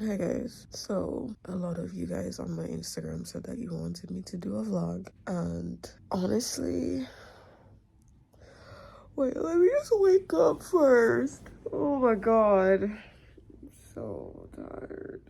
Hi guys, so a lot of you guys on my Instagram said that you wanted me to do a vlog, and honestly, wait, let me just wake up first. Oh my god, I'm so tired.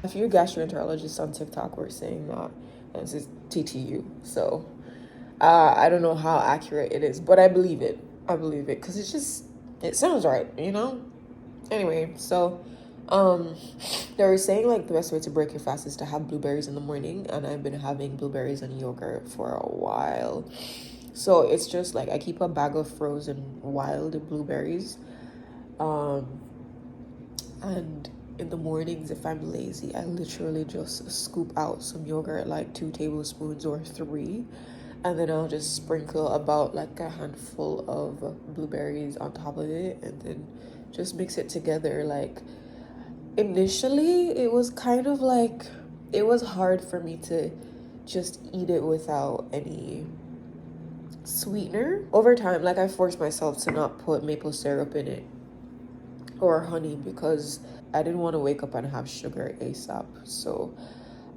A few gastroenterologists on TikTok were saying that this is TTU, so I don't know how accurate it is, but I believe it. I believe it because it sounds right, you know? Anyway, so they were saying like the best way to break your fast is to have blueberries in the morning, and I've been having blueberries and yogurt for a while. So it's just like I keep a bag of frozen wild blueberries. And in the mornings, if I'm lazy, I literally just scoop out some yogurt, like 2 tablespoons or 3, and then I'll just sprinkle about like a handful of blueberries on top of it, and then just mix it together. Like initially, it was kind of like it was hard for me to just eat it without any sweetener. Over time, like I forced myself to not put maple syrup in it or honey because I didn't want to wake up and have sugar ASAP. So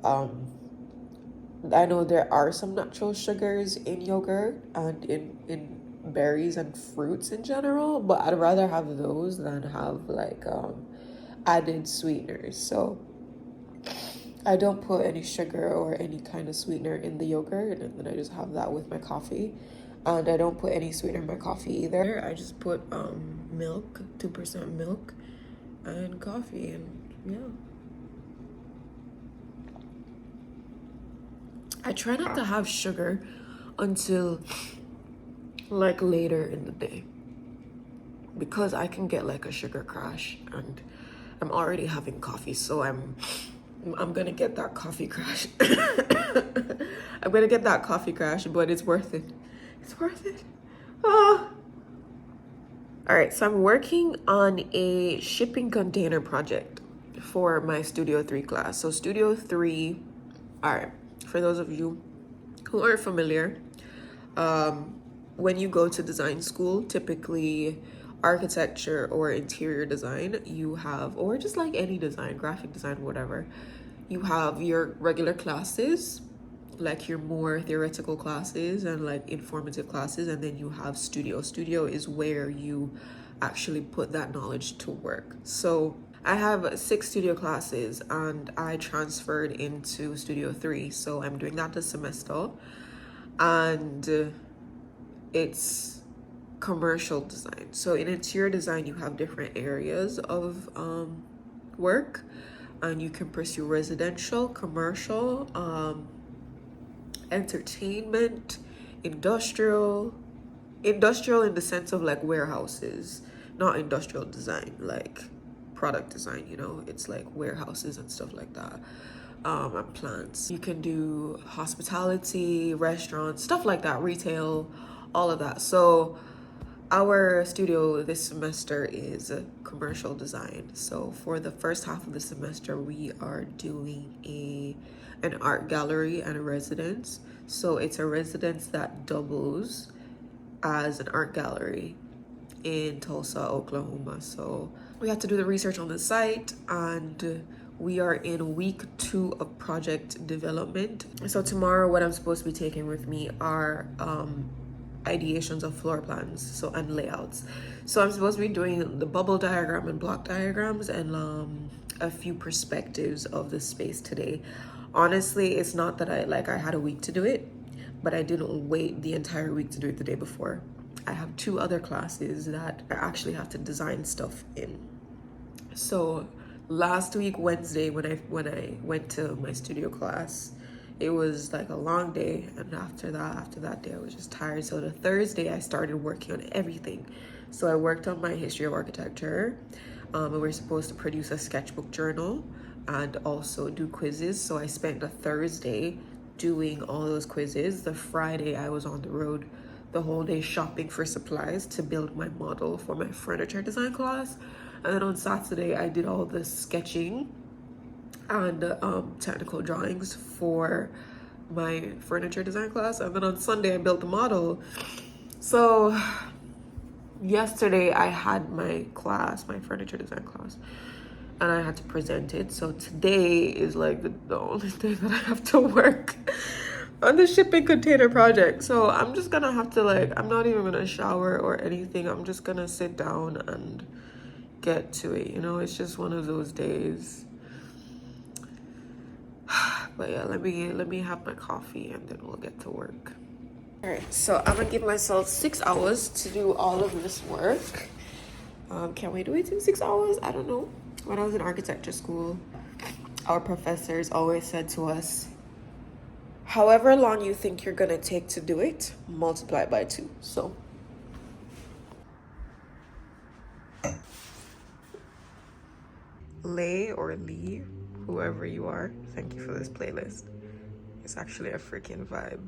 I know there are some natural sugars in yogurt and in berries and fruits in general, but I'd rather have those than have like added sweeteners. So I don't put any sugar or any kind of sweetener in the yogurt, and then I just have that with my coffee. And I don't put any sweetener in my coffee either. I just put milk, 2% milk, and coffee, and yeah. I try not to have sugar until like later in the day because I can get like a sugar crash, and I'm already having coffee, so I'm gonna get that coffee crash. I'm gonna get that coffee crash, but it's worth it. It's worth it. Ah. All right, so I'm working on a shipping container project for my Studio 3 class. So Studio 3, all right, for those of you who aren't familiar, when you go to design school, typically architecture or interior design, you have, or just like any design, graphic design, whatever, you have your regular classes, like your more theoretical classes and like informative classes, and then you have studio. Studio is where you actually put that knowledge to work. So I have 6 studio classes and I transferred into studio 3, so I'm doing that this semester. And it's commercial design. So in interior design you have different areas of work, and you can pursue residential, commercial, entertainment, industrial in the sense of like warehouses, not industrial design like product design, you know, it's like warehouses and stuff like that, and plants. You can do hospitality, restaurants, stuff like that, retail, all of that. So our studio this semester is commercial design. So for the first half of the semester, we are doing an art gallery and a residence. So it's a residence that doubles as an art gallery in Tulsa, Oklahoma. So we had to do the research on the site, and we are in week 2 of project development. So tomorrow, what I'm supposed to be taking with me are ideations of floor plans, so and layouts. So I'm supposed to be doing the bubble diagram and block diagrams and a few perspectives of the space today. Honestly, it's not that I had a week to do it, but I didn't wait the entire week to do it the day before. I have 2 other classes that I actually have to design stuff in. So last week Wednesday, when I went to my studio class, it was like a long day, and after that day I was just tired. So the Thursday I started working on everything. So I worked on my history of architecture, and we're supposed to produce a sketchbook journal and also do quizzes. So I spent the Thursday doing all those quizzes. The Friday I was on the road the whole day shopping for supplies to build my model for my furniture design class. And then on Saturday I did all the sketching and technical drawings for my furniture design class. And then on Sunday I built the model. So yesterday I had my class, my furniture design class, and I had to present it. So today is like the only day that I have to work on the shipping container project. So I'm just gonna have to I'm not even gonna shower or anything. I'm just gonna sit down and get to it, you know. It's just one of those days. But yeah, let me have my coffee and then we'll get to work. All right, so I'm gonna give myself 6 hours to do all of this work. Can we do it in 6 hours? I don't know. When I was in architecture school, our professors always said to us, however long you think you're gonna take to do it, multiply it by 2. So Lay or Lee, whoever you are, thank you for this playlist. It's actually a freaking vibe.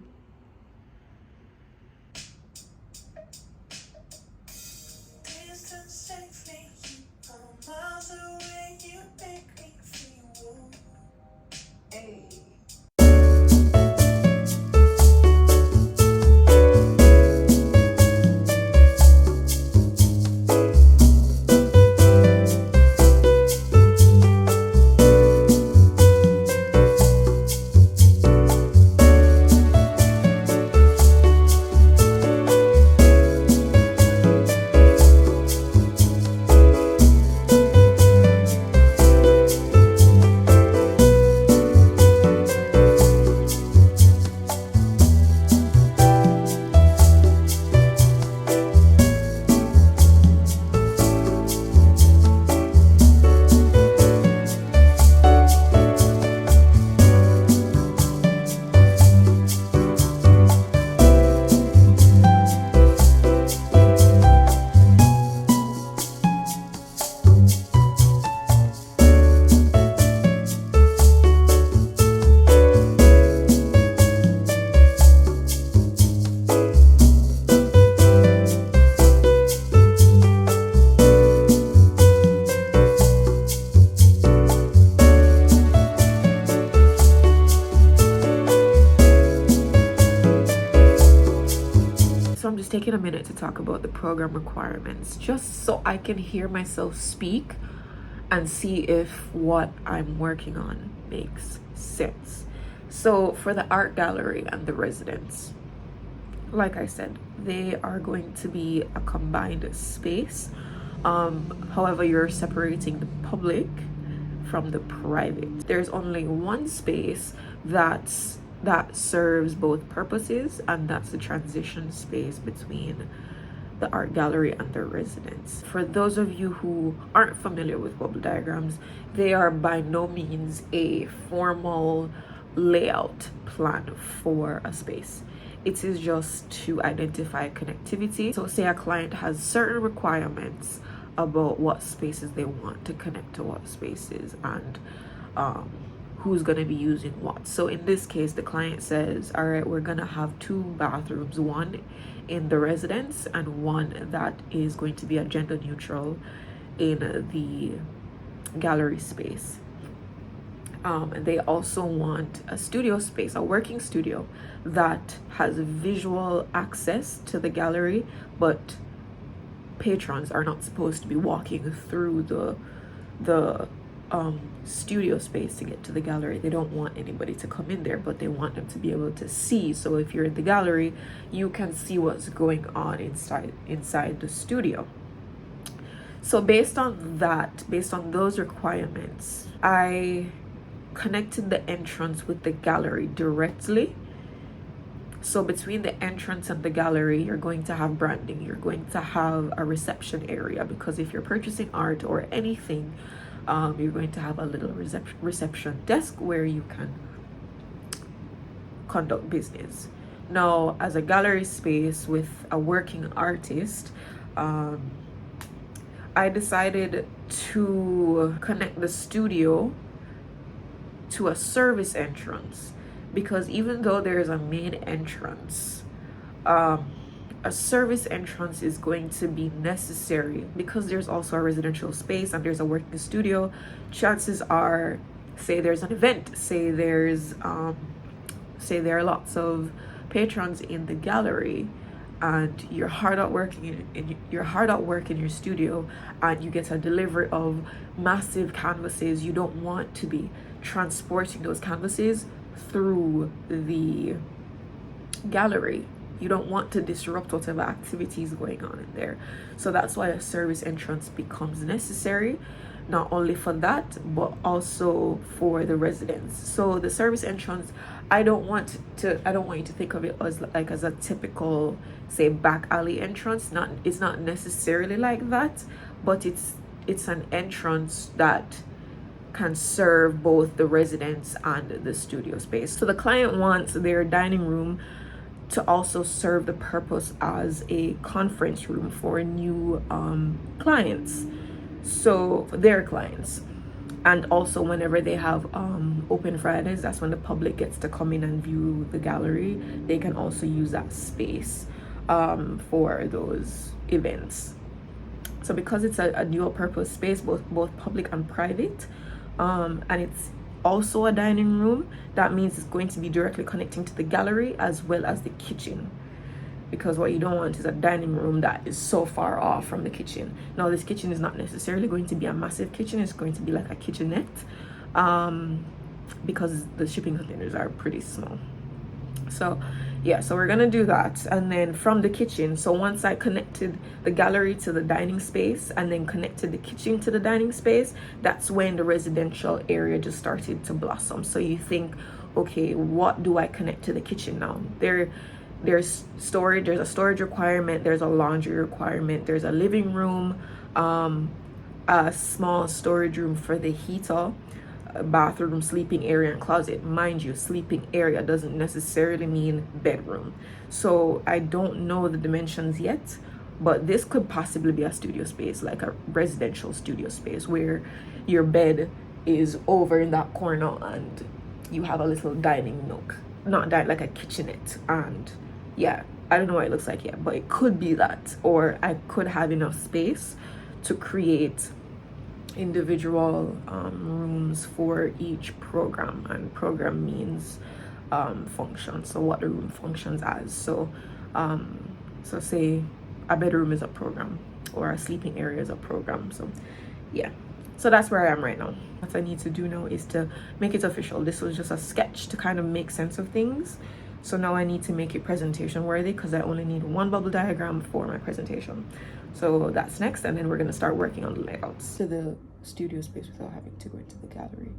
Taking a minute to talk about the program requirements, just so I can hear myself speak and see if what I'm working on makes sense. So for the art gallery and the residence, like I said, they are going to be a combined space. However, you're separating the public from the private. There's only one space that serves both purposes, and that's the transition space between the art gallery and the residence. For those of you who aren't familiar with bubble diagrams, they are by no means a formal layout plan for a space. It is just to identify connectivity. So say a client has certain requirements about what spaces they want to connect to what spaces, and who's going to be using what. So in this case, the client says, all right, we're going to have 2 bathrooms, one in the residence and one that is going to be a gender neutral in the gallery space. They also want a studio space, a working studio that has visual access to the gallery, but patrons are not supposed to be walking through the studio space to get to the gallery. They don't want anybody to come in there, but they want them to be able to see. So if you're in the gallery, you can see what's going on inside the studio. So based on those requirements, I connected the entrance with the gallery directly. So between the entrance and the gallery, you're going to have branding. You're going to have a reception area, because if you're purchasing art or anything, you're going to have a little reception desk where you can conduct business. Now, as a gallery space with a working artist, I decided to connect the studio to a service entrance, because even though there's a main entrance, a service entrance is going to be necessary, because there's also a residential space and there's a working studio. Chances are, say there's an event, say there are lots of patrons in the gallery, and you're hard at work in your studio, and you get a delivery of massive canvases. You don't want to be transporting those canvases through the gallery. You don't want to disrupt whatever activities going on in there. So that's why a service entrance becomes necessary, not only for that, but also for the residents. So the service entrance, I don't want you to think of it as a typical, say, back alley entrance. It's not necessarily like that, but it's an entrance that can serve both the residents and the studio space. So the client wants their dining room to also serve the purpose as a conference room for new clients, so for their clients. And also whenever they have open Fridays, that's when the public gets to come in and view the gallery. They can also use that space for those events. So because it's a dual purpose space, both public and private, and it's also a dining room, that means it's going to be directly connecting to the gallery as well as the kitchen, because what you don't want is a dining room that is so far off from the kitchen. Now, this kitchen is not necessarily going to be a massive kitchen. It's going to be like a kitchenette, because the shipping containers are pretty small. So yeah, so we're gonna do that. And then from the kitchen, so once I connected the gallery to the dining space and then connected the kitchen to the dining space, that's when the residential area just started to blossom. So you think, okay, what do I connect to the kitchen now? There's storage, there's a storage requirement, there's a laundry requirement, there's a living room, a small storage room for the heater, a bathroom, sleeping area, and closet. Mind you, sleeping area doesn't necessarily mean bedroom. So I don't know the dimensions yet, but this could possibly be a studio space, like a residential studio space where your bed is over in that corner and you have a little dining nook, like a kitchenette. And yeah, I don't know what it looks like yet, but it could be that, or I could have enough space to create individual rooms for each program, and program means function, so what the room functions as. So say a bedroom is a program or a sleeping area is a program. So yeah, So that's where I am right now. What I need to do now is to make it official. This was just a sketch to kind of make sense of things. So now I need to make it presentation worthy because I only need one bubble diagram for my presentation. So that's next, and then we're gonna start working on the layouts. To the studio space without having to go into the gallery.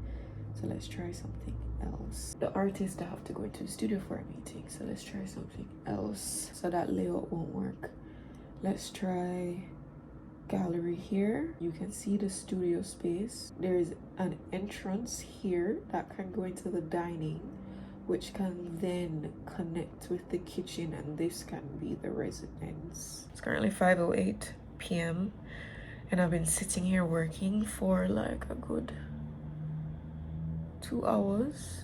So let's try something else. The artists have to go into the studio for a meeting. So let's try something else. So that layout won't work. Let's try gallery here. You can see the studio space. There is an entrance here that can go into the dining, which can then connect with the kitchen, and this can be the residence. It's currently 5:08 p.m. and I've been sitting here working for like a good 2 hours.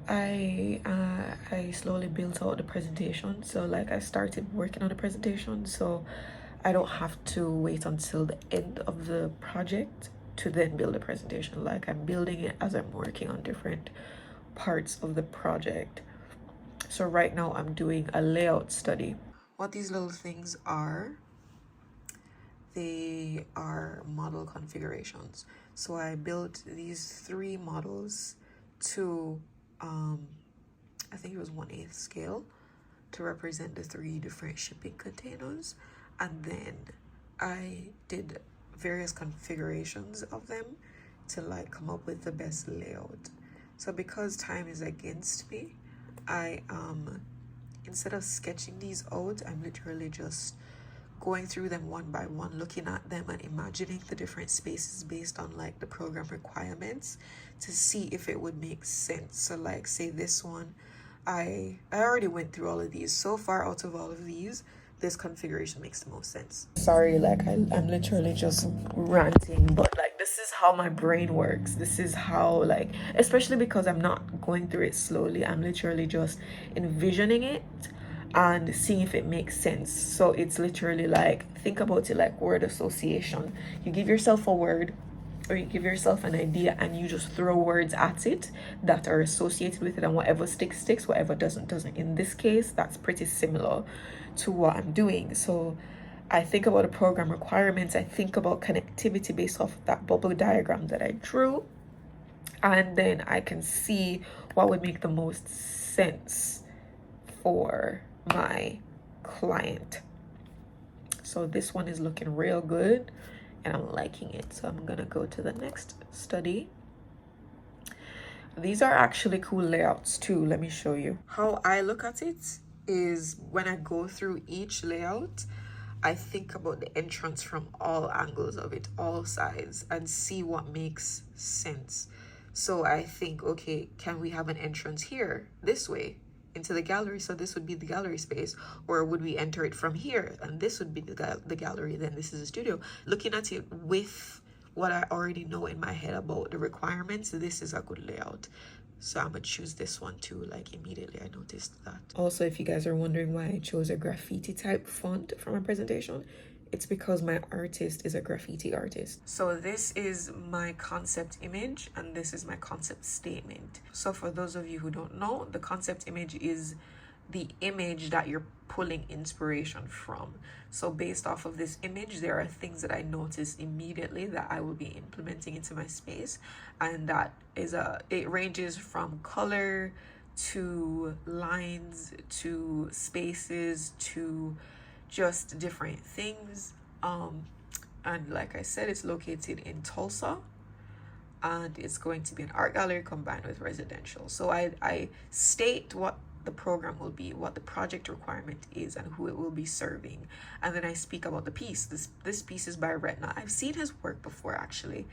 I slowly built out the presentation, so like I started working on the presentation, so I don't have to wait until the end of the project to then build a presentation. Like I'm building it as I'm working on different parts of the project. So right now I'm doing a layout study. What these little things are, they are model configurations. So I built these 3 models to I think it was 1/8 scale to represent the 3 different shipping containers, and then I did various configurations of them to like come up with the best layout. So because time is against me, I instead of sketching these out, I'm literally just going through them one by one, looking at them and imagining the different spaces based on like the program requirements to see if it would make sense. So like say this one, I already went through all of these. So far out of all of these, this configuration makes the most sense. Sorry, like I'm literally just ranting, but like this is how my brain works. This is how, like, especially because I'm not going through it slowly, I'm literally just envisioning it and seeing if it makes sense. So it's literally like, think about it like word association. You give yourself a word, or you give yourself an idea, and you just throw words at it that are associated with it, and whatever sticks sticks, whatever doesn't. In this case, that's pretty similar to what I'm doing. So I think about the program requirements, I think about connectivity based off of that bubble diagram that I drew, and then I can see what would make the most sense for my client. So this one is looking real good and I'm liking it. So I'm gonna go to the next study. These are actually cool layouts too. Let me show you. How I look at it is when I go through each layout, I think about the entrance from all angles of it, all sides, and see what makes sense. So I think, okay, can we have an entrance here this way into the gallery? So this would be the gallery space, or would we enter it from here and this would be the gallery, then this is a studio. Looking at it with what I already know in my head about the requirements, this is a good layout. So I'm gonna choose this one too. Like immediately I noticed that. Also, if you guys are wondering why I chose a graffiti type font for my presentation, it's because my artist is a graffiti artist. So this is my concept image and this is my concept statement. So for those of you who don't know, the concept image is the image that you're pulling inspiration from. So based off of this image, there are things that I notice immediately that I will be implementing into my space, and that is it ranges from color to lines to spaces to just different things. And like I said, it's located in Tulsa, and it's going to be an art gallery combined with residential. So I state what the program will be, what the project requirement is, and who it will be serving, and then I speak about the piece. This piece is by Retna. I've seen his work before, actually.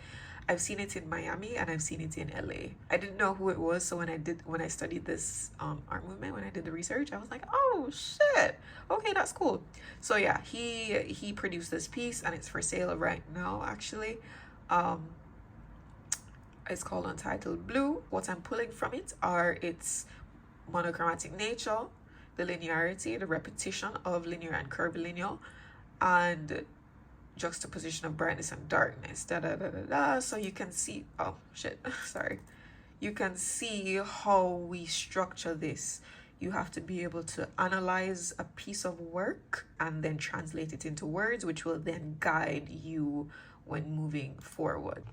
I've seen it in Miami and I've seen it in LA. I didn't know who it was, so when I studied this art movement, when I did the research, I was like, oh shit, okay, that's cool. So yeah, he produced this piece and it's for sale right now, actually. It's called Untitled Blue. What I'm pulling from it are its monochromatic nature, the linearity, the repetition of linear and curvilinear, and juxtaposition of brightness and darkness, so you can see, oh shit, sorry, you can see how we structure this You have to be able to analyze a piece of work and then translate it into words, which will then guide you when moving forward.